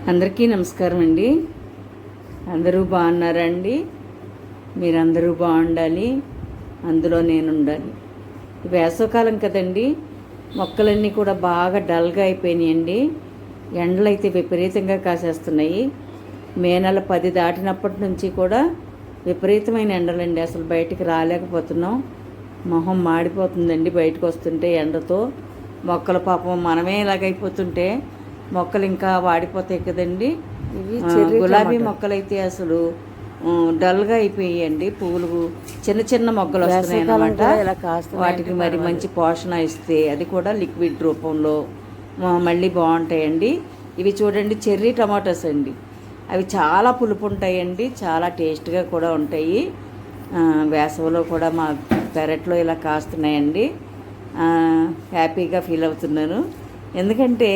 అందరికీ నమస్కారం అండి. అందరూ బాగున్నారా అండి? మీరందరూ బాగుండాలి, అందులో నేను ఉండాలి. వేసవకాలం కదండి, మొక్కలన్నీ కూడా బాగా డల్గా అయిపోయినాయండి. ఎండలు అయితే విపరీతంగా కాసేస్తున్నాయి. మే నెల 10 దాటినప్పటి నుంచి కూడా విపరీతమైన ఎండలండి. అసలు బయటికి రాలేకపోతున్నాం. మొహం మాడిపోతుందండి బయటకు వస్తుంటే ఎండతో. మొక్కల పాపం మనమే ఇలాగైపోతుంటే మొక్కలు ఇంకా వాడిపోతాయి కదండి. ఇవి గులాబీ మొక్కలైతే అసలు డల్గా అయిపోయాయండి. పువ్వులు చిన్న చిన్న మొగ్గలు వస్తున్నాయి అన్నమాట. వాటికి మరి మంచి పోషణ ఇస్తే అది కూడా లిక్విడ్ రూపంలో మళ్ళీ బాగుంటాయండి. ఇవి చూడండి, చెర్రీ టమాటోస్ అండి. అవి చాలా పులుపు ఉంటాయండి, చాలా టేస్ట్గా కూడా ఉంటాయి. వేసవిలో కూడా మా పెరట్లో ఇలా కాస్తున్నాయండి. హ్యాపీగా ఫీల్ అవుతున్నాను, ఎందుకంటే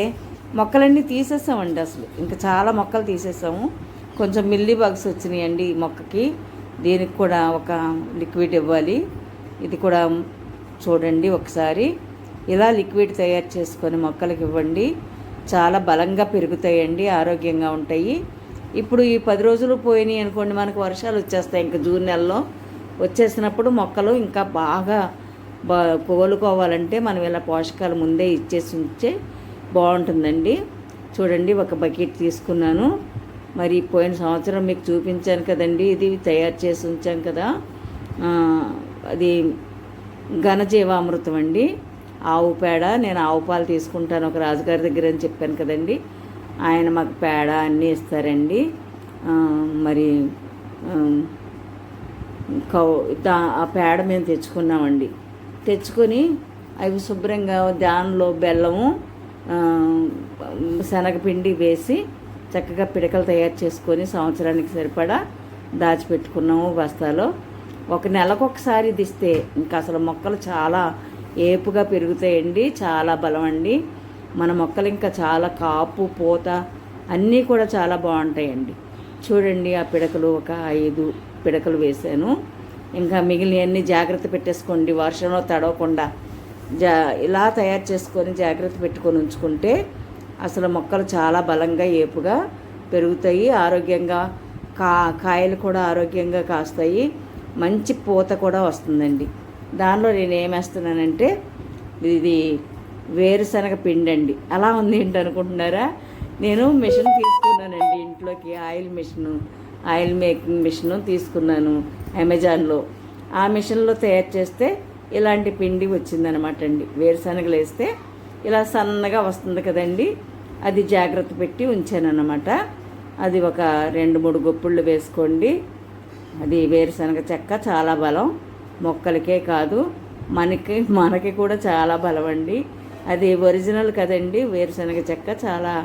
మొక్కలన్నీ తీసేసామండి. అసలు ఇంకా చాలా మొక్కలు తీసేసాము. కొంచెం మిల్లీ బగ్స్ వచ్చినాయండి ఈ మొక్కకి. దీనికి కూడా ఒక లిక్విడ్ ఇవ్వాలి. ఇది కూడా చూడండి ఒకసారి. ఇలా లిక్విడ్ తయారు చేసుకొని మొక్కలకి ఇవ్వండి. చాలా బలంగా పెరుగుతాయండి, ఆరోగ్యంగా ఉంటాయి. ఇప్పుడు ఈ 10 రోజులు పోయినాయి అనుకోండి, మనకు వర్షాలు వచ్చేస్తాయి. ఇంకా జూన్ నెలలో వచ్చేసినప్పుడు మొక్కలు ఇంకా బాగా కోలుకోవాలంటే మనం ఇలా పోషకాలు ముందే ఇచ్చేసి ఉంచే బాగుంటుందండి. చూడండి, ఒక బకెట్ తీసుకున్నాను. మరి పోయిన సంవత్సరం మీకు చూపించాను కదండి, ఇది తయారు చేసి ఉంచాను కదా. అది ఘనజీవామృతం అండి, ఆవు పేడ. నేను ఆవు పాలు తీసుకుంటాను ఒక రాజుగారి దగ్గర అని చెప్పాను కదండి. ఆయన మాకు పేడ అన్నీ ఇస్తారండి. మరి ఆ పేడ మేము తెచ్చుకున్నామండి. తెచ్చుకొని అవి శుభ్రంగా దానిలో బెల్లము, శనగపిండి వేసి చక్కగా పిడకలు తయారు చేసుకొని సంవత్సరానికి సరిపడా దాచిపెట్టుకున్నాము బస్తాలో. ఒక నెలకు ఒకసారి దిస్తే ఇంకా అసలు మొక్కలు చాలా ఏపుగా పెరుగుతాయండి, చాలా బలం అండి. మన మొక్కలు ఇంకా చాలా కాపు, పూత అన్నీ కూడా చాలా బాగుంటాయండి. చూడండి, ఆ పిడకలు ఒక 5 పిడకలు వేసాను. ఇంకా మిగిలినవన్నీ జాగ్రత్త పెట్టేసుకోండి, వర్షంలో తడవకుండా ఇలా తయారు చేసుకొని జాగ్రత్త పెట్టుకొని ఉంచుకుంటే అసలు మొక్కలు చాలా బలంగా ఏపుగా పెరుగుతాయి. ఆరోగ్యంగా కాయలు కూడా ఆరోగ్యంగా కాస్తాయి. మంచి పూత కూడా వస్తుందండి. దానిలో నేను ఏమేస్తున్నానంటే, ఇది వేరుశనగ పిండి అండి. అలా ఉంది ఏంటి అనుకుంటున్నారా? నేను మిషన్ తీసుకున్నానండి ఇంట్లోకి, ఆయిల్ మేకింగ్ మిషన్ తీసుకున్నాను అమెజాన్లో. ఆ మిషన్లో తయారు చేస్తే ఇలాంటి పిండి వచ్చిందనమాట అండి. వేరుశనగలు వేస్తే ఇలా సన్నగా వస్తుంది కదండి. అది జాగ్రత్త పెట్టి ఉంచానన్నమాట. అది ఒక 2-3 గుప్పుళ్ళు వేసుకోండి. అది వేరుశనగ చెక్క చాలా బలం, మొక్కలకే కాదు మనకి కూడా చాలా బలం అండి. అది ఒరిజినల్ కదండి. వేరుశనగ చెక్క చాలా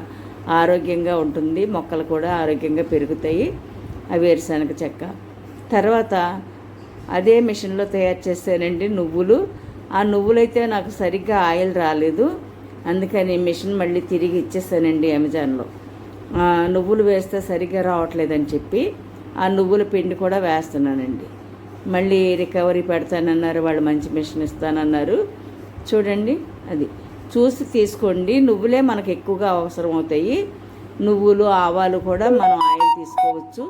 ఆరోగ్యంగా ఉంటుంది, మొక్కలు కూడా ఆరోగ్యంగా పెరుగుతాయి ఆ వేరుశనగ చెక్క. తర్వాత అదే మిషన్లో తయారు చేశానండి నువ్వులు. ఆ నువ్వులైతే నాకు సరిగ్గా ఆయిల్ రాలేదు, అందుకని మిషన్ మళ్ళీ తిరిగి ఇచ్చేసానండి అమెజాన్లో. నువ్వులు వేస్తే సరిగ్గా రావట్లేదని చెప్పి ఆ నువ్వుల పిండి కూడా వేస్తున్నానండి. మళ్ళీ రికవరీ పెడతానన్నారు వాళ్ళు, మంచి మిషన్ ఇస్తానన్నారు. చూడండి, అది చూసి తీసుకోండి. నువ్వులే మనకు ఎక్కువగా అవసరం అవుతాయి. నువ్వులు, ఆవాలు కూడా మనం ఆయిల్ తీసుకోవచ్చు.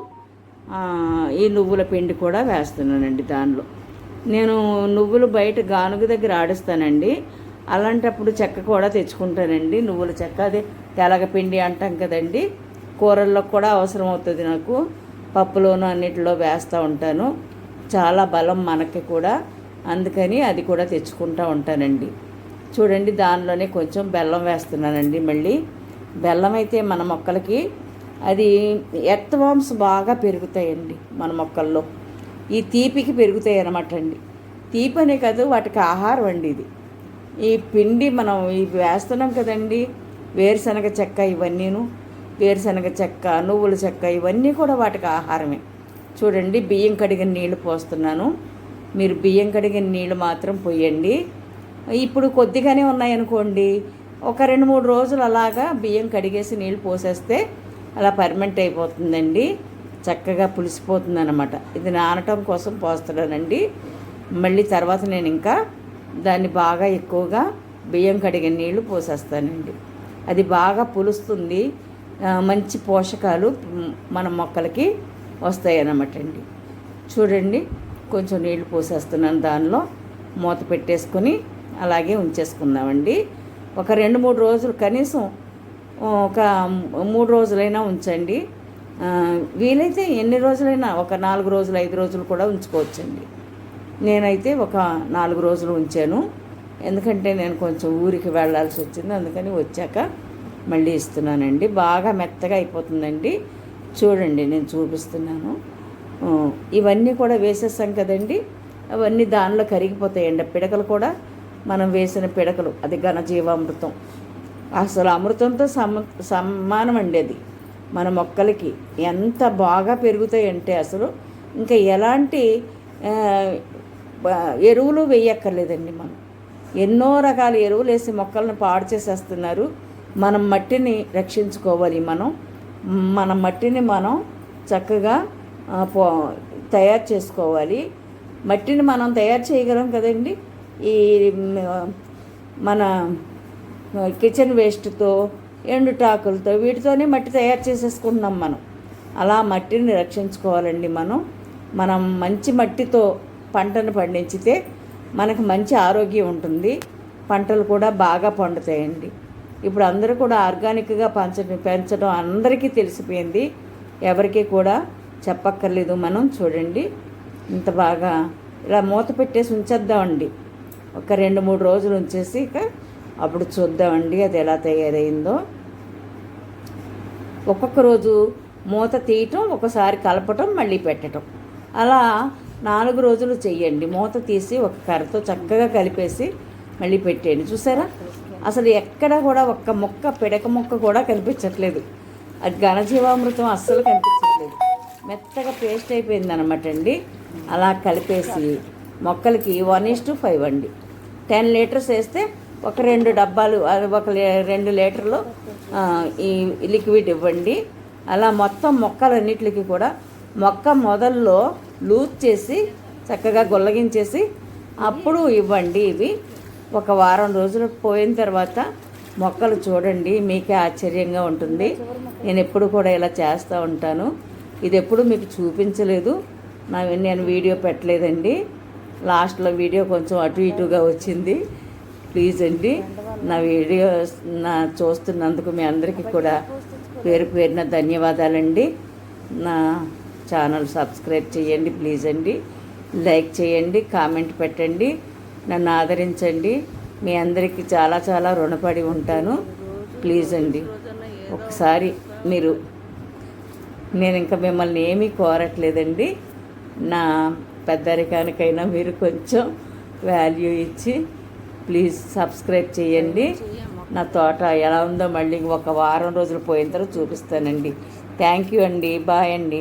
ఈ నువ్వుల పిండి కూడా వేస్తున్నానండి దానిలో. నేను నువ్వులు బయట గానుగ దగ్గర ఆడిస్తానండి. అలాంటప్పుడు చెక్క కూడా తెచ్చుకుంటానండి, నువ్వుల చెక్క. అదే తెలగపిండి అంటాం కదండి, కూరల్లో కూడా అవసరం అవుతుంది నాకు. పప్పులోను అన్నిటిలో వేస్తూ ఉంటాను. చాలా బలం మనకి కూడా, అందుకని అది కూడా తెచ్చుకుంటూ ఉంటానండి. చూడండి, దానిలోనే కొంచెం బెల్లం వేస్తున్నానండి. మళ్ళీ బెల్లం అయితే మన మొక్కలకి అది ఎర్త్ వామ్స్ బాగా పెరుగుతాయండి మన మొక్కల్లో. ఈ తీపికి పెరుగుతాయి అన్నమాట అండి. తీపి అనే కాదు, వాటికి ఆహారం అండి ఇది. ఈ పిండి మనం ఇవి వేస్తున్నాం కదండి, వేరుశనగ చెక్క, ఇవన్నీను వేరుశనగ చెక్క, నువ్వుల చెక్క, ఇవన్నీ కూడా వాటికి ఆహారమే. చూడండి, బియ్యం కడిగిన నీళ్లు పోస్తున్నాను. మీరు బియ్యం కడిగిన నీళ్ళు మాత్రం పోయండి. ఇప్పుడు కొద్దిగానే ఉన్నాయనుకోండి, ఒక 2-3 రోజులు అలాగా బియ్యం కడిగేసి నీళ్ళు పోసేస్తే అలా పర్మనెంట్ అయిపోతుందండి, చక్కగా పులిసిపోతుంది అన్నమాట. ఇది నానటం కోసం పోస్తున్నానండి. మళ్ళీ తర్వాత నేను ఇంకా దాన్ని బాగా ఎక్కువగా బియ్యం కడిగిన నీళ్లు పోసేస్తానండి. అది బాగా పులుస్తుంది. మంచి పోషకాలు మన మొక్కలకి వస్తాయి అన్నమాట అండి. చూడండి, కొంచెం నీళ్లు పోసేస్తున్నాను, దానిలో మూత పెట్టేసుకొని అలాగే ఉంచేసుకుందామండి. ఒక 2-3 రోజులు, కనీసం ఒక 3 రోజులైనా ఉంచండి. వీలైతే ఎన్ని రోజులైనా, ఒక 4 రోజులు 5 రోజులు కూడా ఉంచుకోవచ్చండి. నేనైతే ఒక 4 రోజులు ఉంచాను, ఎందుకంటే నేను కొంచెం ఊరికి వెళ్ళాల్సి వచ్చింది, అందుకని వచ్చాక మళ్ళీ ఇస్తున్నానండి. బాగా మెత్తగా అయిపోతుందండి. చూడండి, నేను చూపిస్తున్నాను. ఇవన్నీ కూడా వేసేసాం కదండి, అవన్నీ దానిలో కరిగిపోతాయండి. పిడకలు కూడా మనం వేసిన పిడకలు, అది ఘనజీవామృతం. అసలు అమృతంతో సమానం అండి అది. మన మొక్కలకి ఎంత బాగా పెరుగుతాయంటే అసలు ఇంకా ఎలాంటి ఎరువులు వేయక్కర్లేదండి. మనం ఎన్నో రకాల ఎరువులు వేసి మొక్కలను పాడు చేసేస్తున్నారు. మనం మట్టిని రక్షించుకోవాలి. మన మట్టిని మనం చక్కగా తయారు చేసుకోవాలి. మట్టిని మనం తయారు చేయగలం కదండి. ఈ మన కిచెన్ వేస్ట్తో, ఎండుటాకులతో, వీటితోనే మట్టి తయారు చేసేసుకుంటున్నాం మనం. అలా మట్టిని రక్షించుకోవాలండి. మనం మంచి మట్టితో పంటను పండించితే మనకు మంచి ఆరోగ్యం ఉంటుంది, పంటలు కూడా బాగా పండుతాయండి. ఇప్పుడు అందరూ కూడా ఆర్గానిక్గా పెంచడం అందరికీ తెలిసిపోయింది, ఎవరికి కూడా చెప్పక్కర్లేదు. మనం చూడండి, ఇంత బాగా ఇలా మూత పెట్టేసి ఉంచేద్దామండి. ఒక 2-3 రోజులు ఉంచేసి ఇక అప్పుడు చూద్దామండి అది ఎలా తయారైందో. ఒక్కొక్క రోజు మూత తీయటం, ఒకసారి కలపటం, మళ్ళీ పెట్టడం, అలా 4 రోజులు చెయ్యండి. మూత తీసి ఒక కర్రతో చక్కగా కలిపేసి మళ్ళీ పెట్టేయండి. చూసారా, అసలు ఎక్కడ కూడా ఒక్క మొక్క, పిడక మొక్క కూడా కనిపించట్లేదు. అది ఘనజీవామృతం అస్సలు కనిపించట్లేదు. మెత్తగా పేస్ట్ అయిపోయింది అనమాట అండి. అలా కలిపేసి మొక్కలకి 1:5 అండి. 10 లీటర్స్ వేస్తే ఒక 2 డబ్బాలు, ఒక 2 లీటర్లు ఈ లిక్విడ్ ఇవ్వండి. అలా మొత్తం మొక్కలన్నిటికి కూడా మొక్క మొదల్లో లూజ్ చేసి చక్కగా గొల్లగించేసి అప్పుడు ఇవ్వండి. ఇవి ఒక వారం రోజులు పోయిన తర్వాత మొక్కలు చూడండి, మీకే ఆశ్చర్యంగా ఉంటుంది. నేను ఎప్పుడు కూడా ఇలా చేస్తూ ఉంటాను. ఇది ఎప్పుడు మీకు చూపించలేదు, నేను వీడియో పెట్టలేదండి. లాస్ట్లో వీడియో కొంచెం అటు ఇటుగా వచ్చింది. ప్లీజ్ అండి, నా వీడియో చూస్తున్నందుకు మీ అందరికీ కూడా పేరు పేరున ధన్యవాదాలండి. నా ఛానల్ సబ్స్క్రైబ్ చేయండి ప్లీజ్ అండి. లైక్ చేయండి, కామెంట్ పెట్టండి, నన్ను ఆదరించండి. మీ అందరికీ చాలా చాలా రుణపడి ఉంటాను. ప్లీజ్ అండి, ఒకసారి నేను ఇంకా మిమ్మల్ని ఏమీ కోరట్లేదండి. నా పెద్దరికానికైనా మీరు కొంచెం వాల్యూ ఇచ్చి ప్లీజ్ సబ్స్క్రైబ్ చేయండి. నా తోట ఎలా ఉందో మళ్ళీ ఒక వారం రోజులు పోయిన తర్వాత చూపిస్తానండి. థ్యాంక్ యూ అండి. బాయ్ అండి.